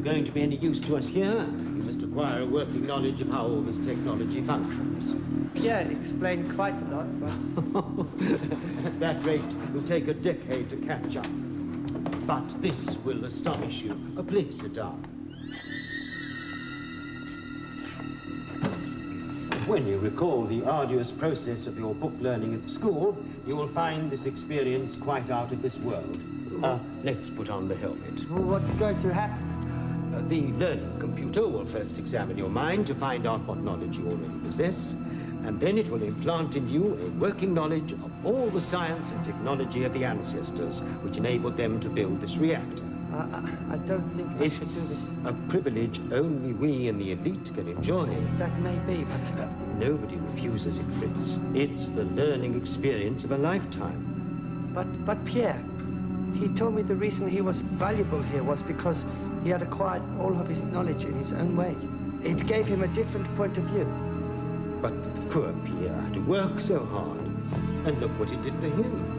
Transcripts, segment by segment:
going to be any use to us here, you must acquire a working knowledge of how all this technology functions. Pierre explained quite a lot, but... At that rate, it will take a decade to catch up. But this will astonish you. Please sit down. When you recall the arduous process of your book learning at school, you will find this experience quite out of this world. Let's put on the helmet. Well, what's going to happen? The learning computer will first examine your mind to find out what knowledge you already possess, and then it will implant in you a working knowledge of all the science and technology of the ancestors, which enabled them to build this reactor. I don't think I should do this. It's a privilege only we in the elite can enjoy. That may be, but... Nobody refuses it, Fritz. It's the learning experience of a lifetime. But Pierre, he told me the reason he was valuable here was because he had acquired all of his knowledge in his own way. It gave him a different point of view. But poor Pierre had to work so hard. And look what it did for him.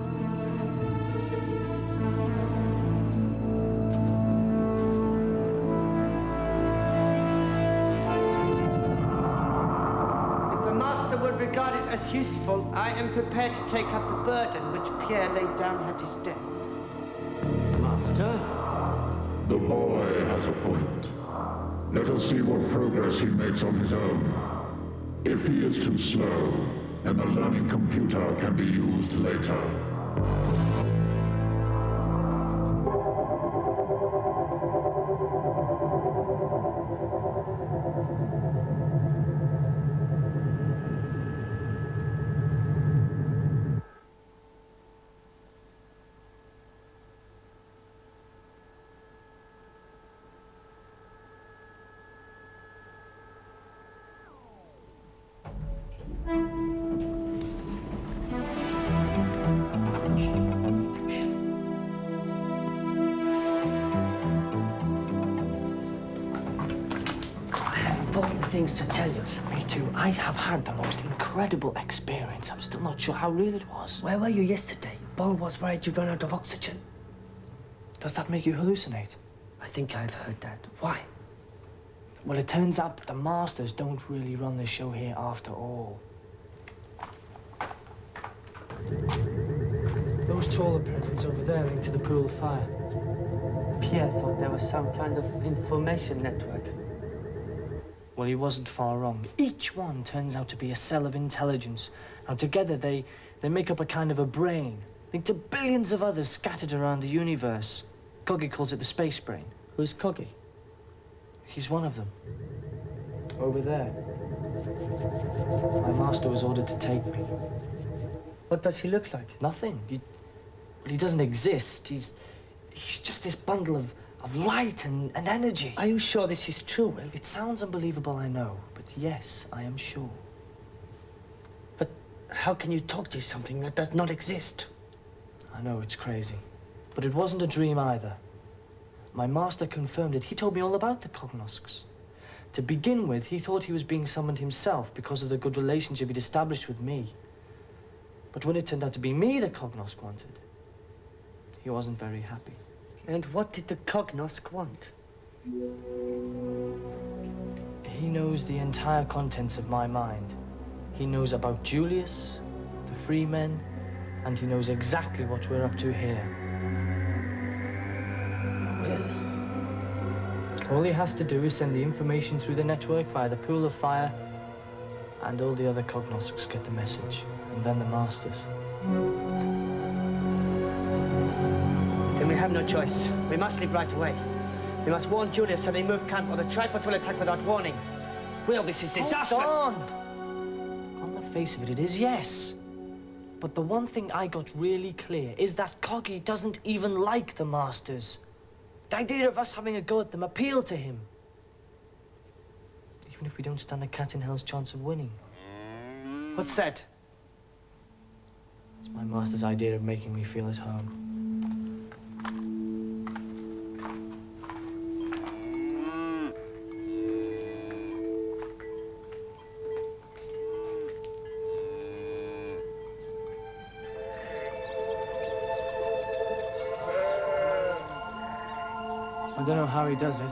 Regard it as useful, I am prepared to take up the burden which Pierre laid down at his death. Master? The boy has a point. Let us see what progress he makes on his own. If he is too slow, then the learning computer can be used later. Things to tell you. Me too. I have had the most incredible experience. I'm still not sure how real it was. Where were you yesterday? Paul was worried you'd run out of oxygen. Does that make you hallucinate? I think I've heard that. Why? Well, it turns out the masters don't really run the show here after all. Those taller buildings over there linked to the pool of fire. Pierre thought there was some kind of information network. Well, he wasn't far wrong. Each one turns out to be a cell of intelligence. Now, together, they make up a kind of a brain, linked to billions of others scattered around the universe. Coggy calls it the space brain. Who's Coggy? He's one of them. Over there. My master was ordered to take me. What does he look like? Nothing. He doesn't exist. He's just this bundle of light and energy. Are you sure this is true, Will? It sounds unbelievable, I know, but yes, I am sure. But how can you talk to something that does not exist? I know, it's crazy. But it wasn't a dream either. My master confirmed it. He told me all about the Cognoscs. To begin with, he thought he was being summoned himself because of the good relationship he'd established with me. But when it turned out to be me the Cognosc wanted, he wasn't very happy. And what did the Cognosc want? He knows the entire contents of my mind. He knows about Julius, the free men, and he knows exactly what we're up to here. Well, all he has to do is send the information through the network via the pool of fire, and all the other Cognoscs get the message, and then the masters. Then we have no choice. We must leave right away. We must warn Julius so they move camp, or the tripod will attack without warning. Will, this is disastrous! Hold on! On the face of it, it is, yes. But the one thing I got really clear is that Coggy doesn't even like the masters. The idea of us having a go at them appealed to him. Even if we don't stand a cat-in-hell's chance of winning. What's that? It's my master's idea of making me feel at home. I don't know how he does it.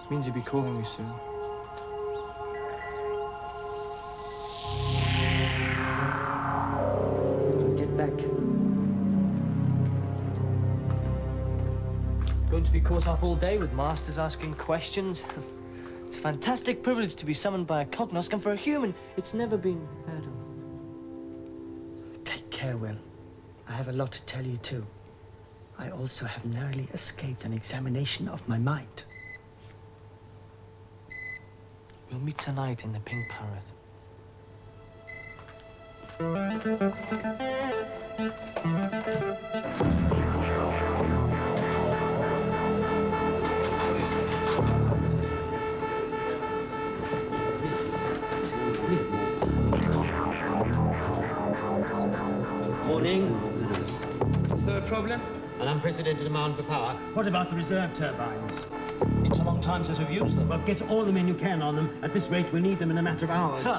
Means he'll be calling me soon. I'll get back. Going to be caught up all day with masters asking questions. It's a fantastic privilege to be summoned by a cognosk, and for a human, it's never been heard of. Take care, Will. I have a lot to tell you, too. I also have narrowly escaped an examination of my mind. We'll meet tonight in the Pink Parrot. Morning. Is there a problem? An unprecedented demand for power. What about the reserve turbines? It's a long time since we've used them. Well, get all the men you can on them. At this rate, we'll need them in a matter of hours. Sir!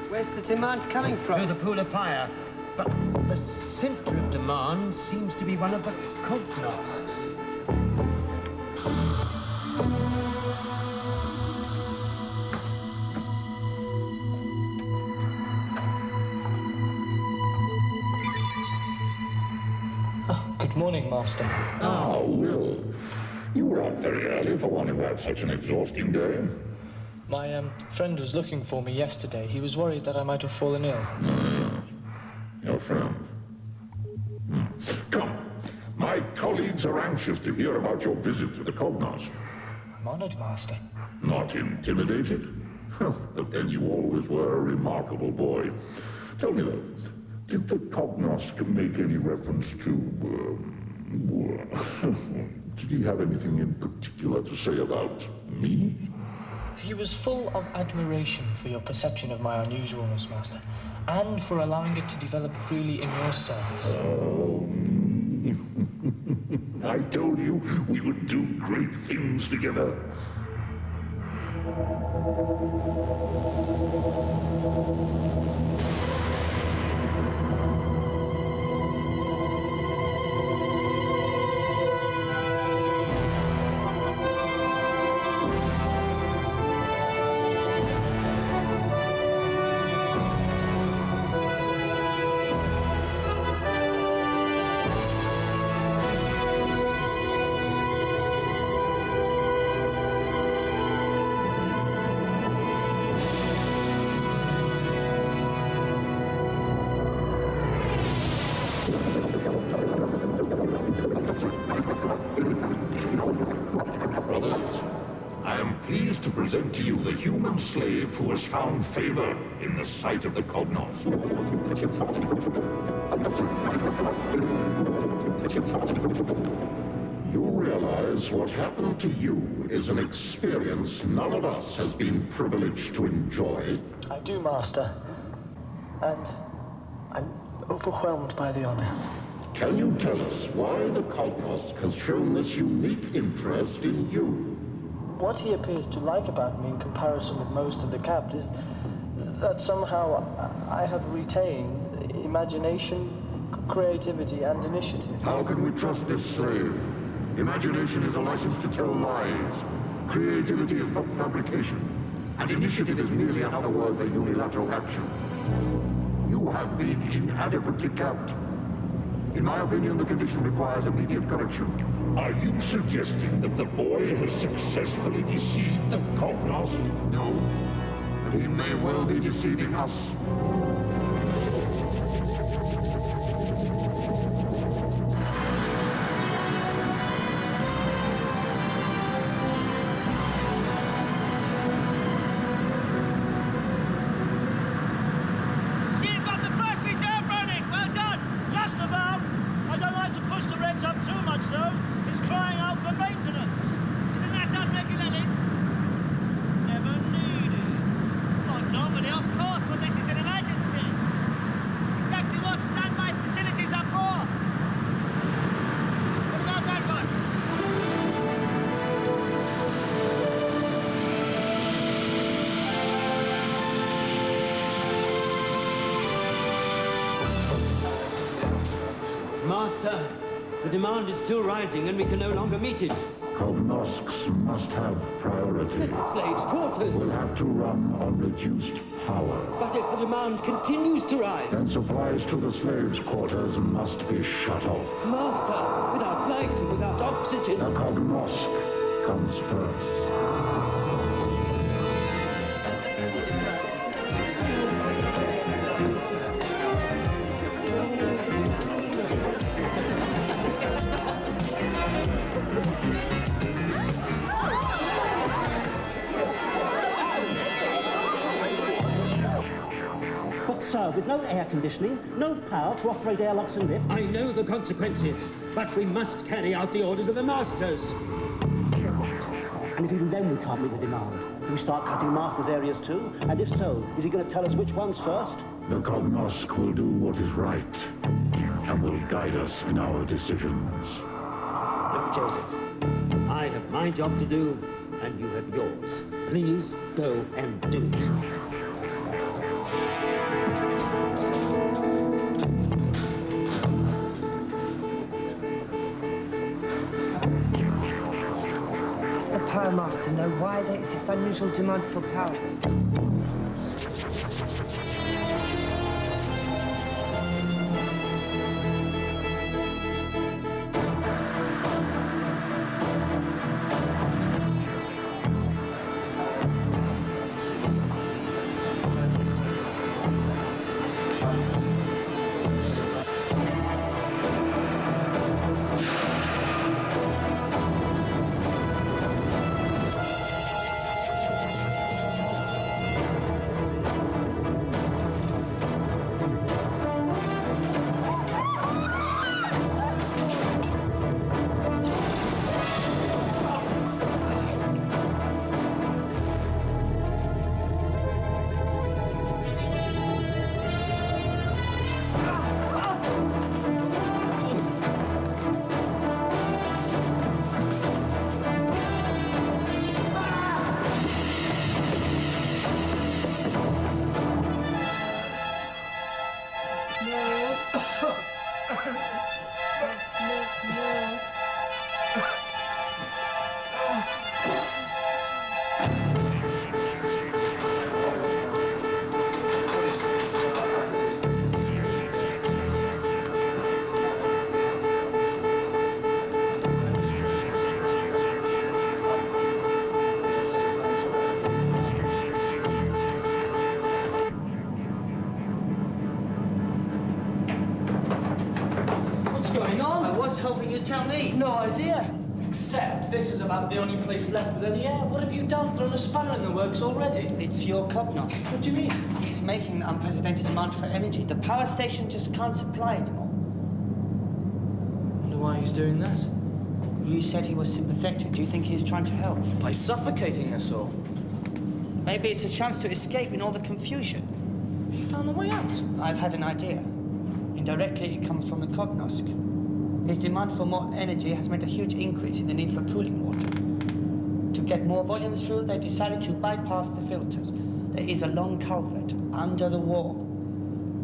Where's the demand coming from? Through the pool of fire. But the center of demand seems to be one of the cognosks. Good morning, Master. Ah, Will. You were out very early for one who had such an exhausting day. My friend was looking for me yesterday. He was worried that I might have fallen ill. Your friend. Come. My colleagues are anxious to hear about your visit to the Cognos. I'm honored, Master. Not intimidated? But then you always were a remarkable boy. Tell me though, did the Cognos make any reference to, did he have anything in particular to say about me? He was full of admiration for your perception of my unusualness, Master, and for allowing it to develop freely in your service. I told you we would do great things together. To present to you the human slave who has found favor in the sight of the Cognos. You realize what happened to you is an experience none of us has been privileged to enjoy? I do, Master. And I'm overwhelmed by the honor. Can you tell us why the Cognos has shown this unique interest in you? What he appears to like about me in comparison with most of the captives, that somehow I have retained imagination, creativity, and initiative. How can we trust this slave? Imagination is a license to tell lies. Creativity is but fabrication. And initiative is merely another word for unilateral action. You have been inadequately capped. In my opinion, the condition requires immediate correction. Are you suggesting that the boy has successfully deceived the Cognos? No, but he may well be deceiving us. See, you've got the first reserve running! Well done! Just about! I don't like to push the revs up too much, though. It's crying out for maintenance. Isn't that done regularly? Never needed. Not normally, of course, but this is an emergency. Exactly what standby facilities are for. What about that one? Master, the demand is still rising and we can no longer meet it. Cognoscs must have priority. The slaves' quarters. We'll have to run on reduced power. But if the demand continues to rise... Then supplies to the slaves' quarters must be shut off. Master, without light and without oxygen... The Cognosc comes first. So, with no air conditioning, no power to operate airlocks and lifts... I know the consequences, but we must carry out the orders of the masters. And if even then we can't meet the demand, do we start cutting masters' areas too? And if so, is he going to tell us which ones first? The Cognosc will do what is right, and will guide us in our decisions. Look, Joseph, I have my job to do, and you have yours. Please go and do it. Master know why there is this unusual demand for power. Hoping you'd tell me. No idea. Except this is about the only place left with any air. What have you done? Thrown a spanner in the works already? It's your Cognosc. What do you mean? He's making an unprecedented demand for energy. The power station just can't supply anymore. Wonder why he's doing that. You said he was sympathetic. Do you think he's trying to help? By suffocating us all. Maybe it's a chance to escape in all the confusion. Have you found the way out? I've had an idea. Indirectly, it comes from the Cognosc. His demand for more energy has made a huge increase in the need for cooling water. To get more volume through, they decided to bypass the filters. There is a long culvert under the wall.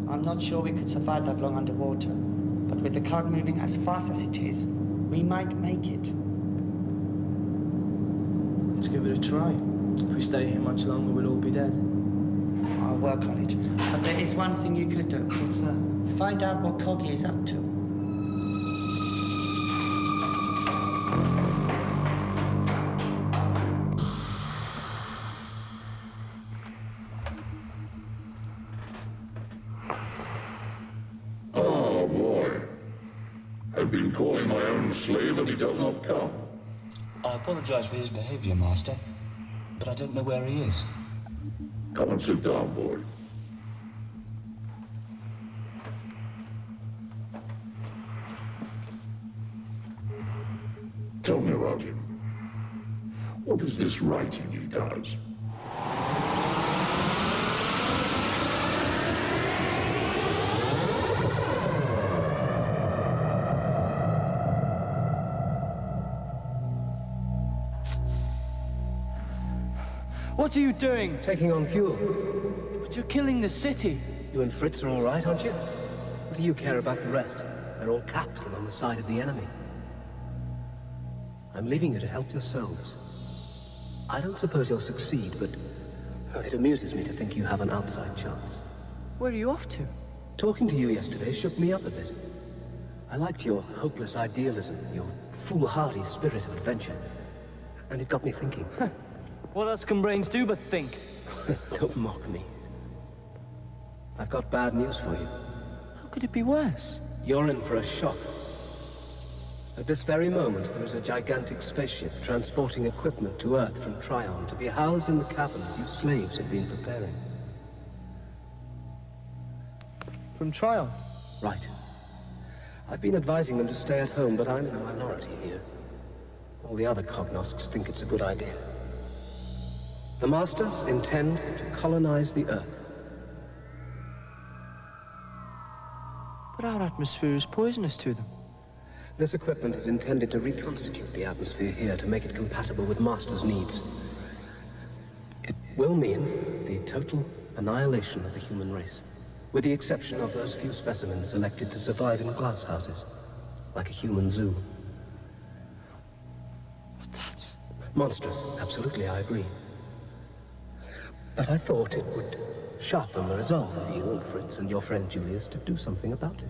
I'm not sure we could survive that long underwater, but with the current moving as fast as it is, we might make it. Let's give it a try. If we stay here much longer, we'll all be dead. I'll work on it. But there is one thing you could do. What's that? Find out what Coggy is up to. I've been calling my own slave and he does not come. I apologize for his behavior, Master, but I don't know where he is. Come and sit down, boy. Tell me about him. What is this writing he does? What are you doing? Taking on fuel. But you're killing the city. You and Fritz are all right, aren't you? What do you care about the rest? They're all capped and on the side of the enemy. I'm leaving you to help yourselves. I don't suppose you'll succeed, but it amuses me to think you have an outside chance. Where are you off to? Talking to you yesterday shook me up a bit. I liked your hopeless idealism, your foolhardy spirit of adventure. And it got me thinking. What else can brains do but think? Don't mock me. I've got bad news for you. How could it be worse? You're in for a shock. At this very moment, there is a gigantic spaceship transporting equipment to Earth from Trion to be housed in the caverns you slaves had been preparing. From Trion? Right. I've been advising them to stay at home, but I'm in a minority here. All the other cognoscs think it's a good idea. The Masters intend to colonize the Earth. But our atmosphere is poisonous to them. This equipment is intended to reconstitute the atmosphere here to make it compatible with Masters' needs. It will mean the total annihilation of the human race, with the exception of those few specimens selected to survive in glass houses, like a human zoo. But that's... Monstrous, absolutely, I agree. But I thought it would sharpen the resolve of you and Fritz and your friend Julius to do something about it.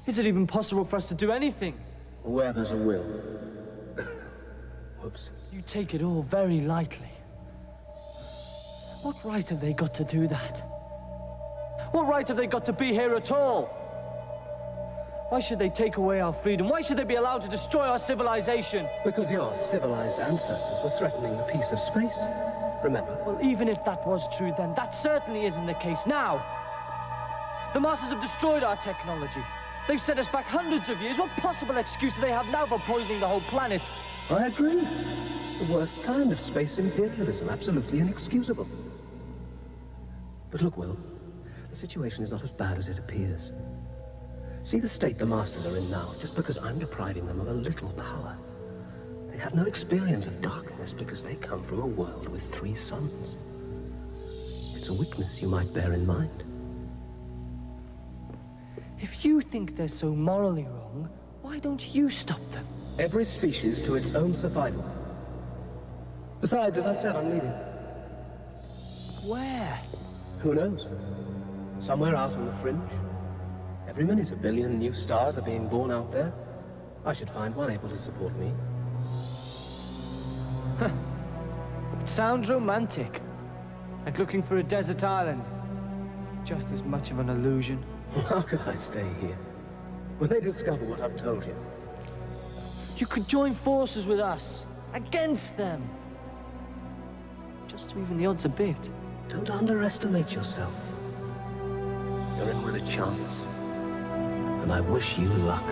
Is it even possible for us to do anything? Where there's a will. Whoops. You take it all very lightly. What right have they got to do that? What right have they got to be here at all? Why should they take away our freedom? Why should they be allowed to destroy our civilization? Because your civilized ancestors were threatening the peace of space. Remember? Well, even if that was true then, that certainly isn't the case now. The Masters have destroyed our technology. They've set us back hundreds of years. What possible excuse do they have now for poisoning the whole planet? I agree. The worst kind of space imperialism, absolutely inexcusable. But look, Will, the situation is not as bad as it appears. See the state the Masters are in now, just because I'm depriving them of a little power. They have no experience of darkness because they come from a world with 3 suns. It's a weakness you might bear in mind. If you think they're so morally wrong, why don't you stop them? Every species to its own survival. Besides, as I said, I'm leaving. Where? Who knows? Somewhere out on the fringe. Every minute 1 billion new stars are being born out there. I should find one able to support me. It sounds romantic. Like looking for a desert island. Just as much of an illusion. How could I stay here? When they discover what I've told you. You could join forces with us. Against them. Just to even the odds a bit. Don't underestimate yourself. You're in with a chance. And I wish you luck.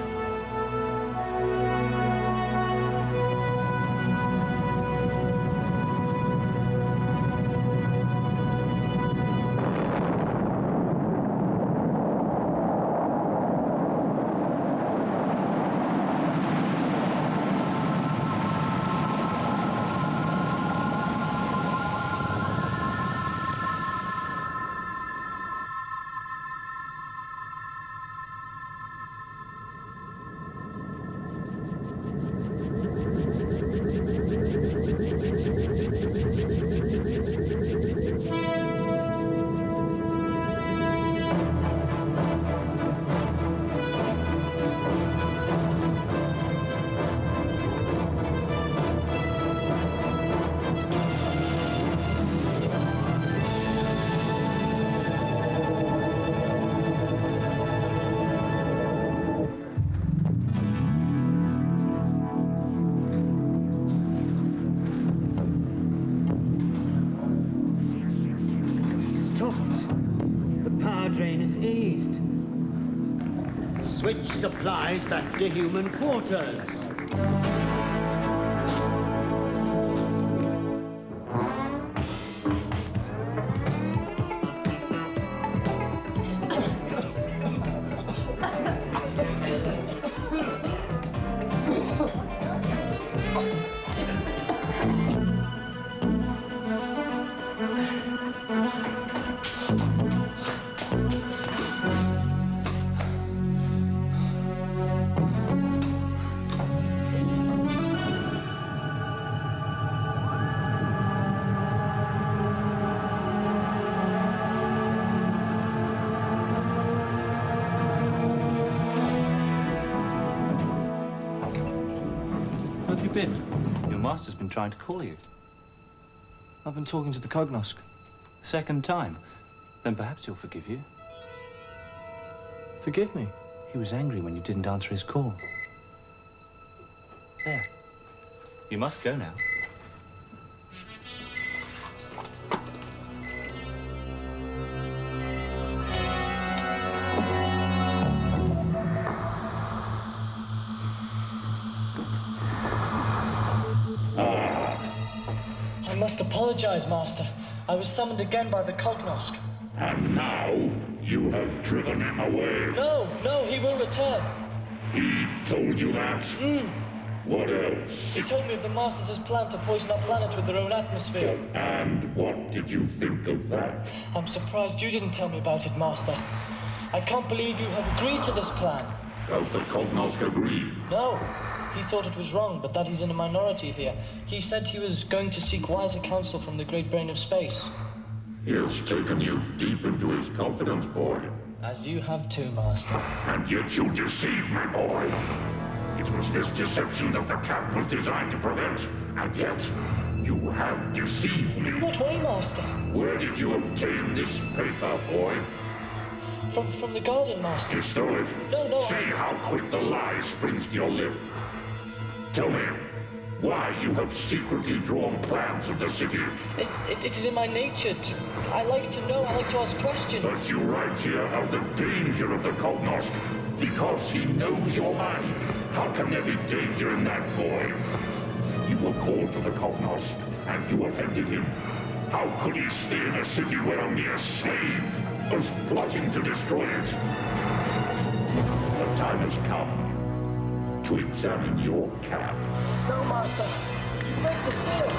Switch supplies back to human quarters. you been? Your master's been trying to call you. I've been talking to the Cognosk. Second time. Then perhaps he'll forgive you. Forgive me. He was angry when you didn't answer his call. There. You must go now. I must apologize, Master. I was summoned again by the Cognosk. And now you have driven him away. No, he will return. He told you that? What else? He told me of the Masters' plan to poison our planet with their own atmosphere. And what did you think of that? I'm surprised you didn't tell me about it, Master. I can't believe you have agreed to this plan. Does the Cognosk agree? No. He thought it was wrong, but that he's in a minority here. He said he was going to seek wiser counsel from the great brain of space. He has taken you deep into his confidence, boy. As you have too, Master. And yet you deceived me, boy. It was this deception that the camp was designed to prevent. And yet, you have deceived me. What way, Master? Where did you obtain this paper, boy? From the Guardian, Master. You stole it? No, See how quick the lie springs to your lip. Tell me, why you have secretly drawn plans of the city. It is in my nature to... I like to know, I like to ask questions. But you write here of the danger of the Cognosk, because he knows your mind. How can there be danger in that, boy? You were called to the Cognosk, and you offended him. How could he stay in a city where only a slave was plotting to destroy it? The time has come to examine your camp. No, Master. Break the seal.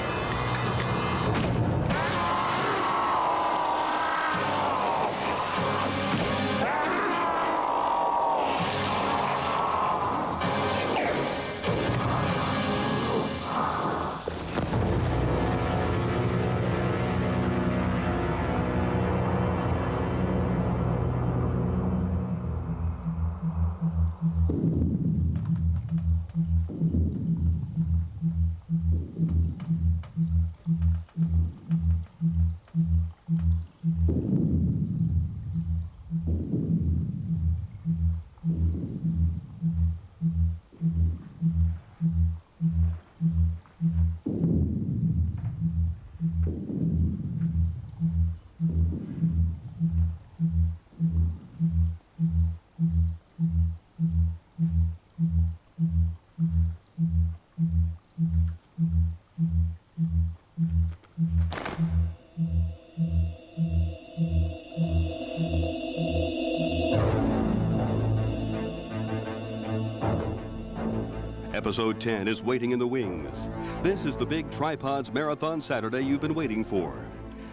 Episode 10 is waiting in the wings. This is the big Tripods Marathon Saturday you've been waiting for.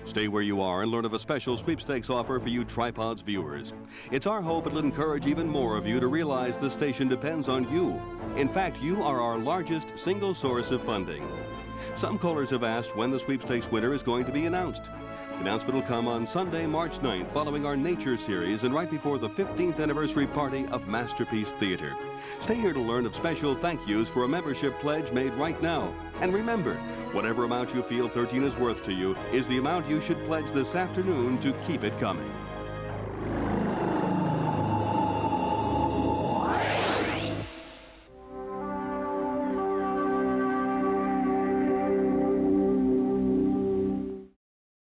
Stay where you are and learn of a special sweepstakes offer for you Tripods viewers. It's our hope it'll encourage even more of you to realize the station depends on you. In fact, you are our largest single source of funding. Some callers have asked when the sweepstakes winner is going to be announced. The announcement will come on Sunday, March 9th, following our Nature series and right before the 15th anniversary party of Masterpiece Theater. Stay here to learn of special thank yous for a membership pledge made right now. And remember, whatever amount you feel 13 is worth to you is the amount you should pledge this afternoon to keep it coming.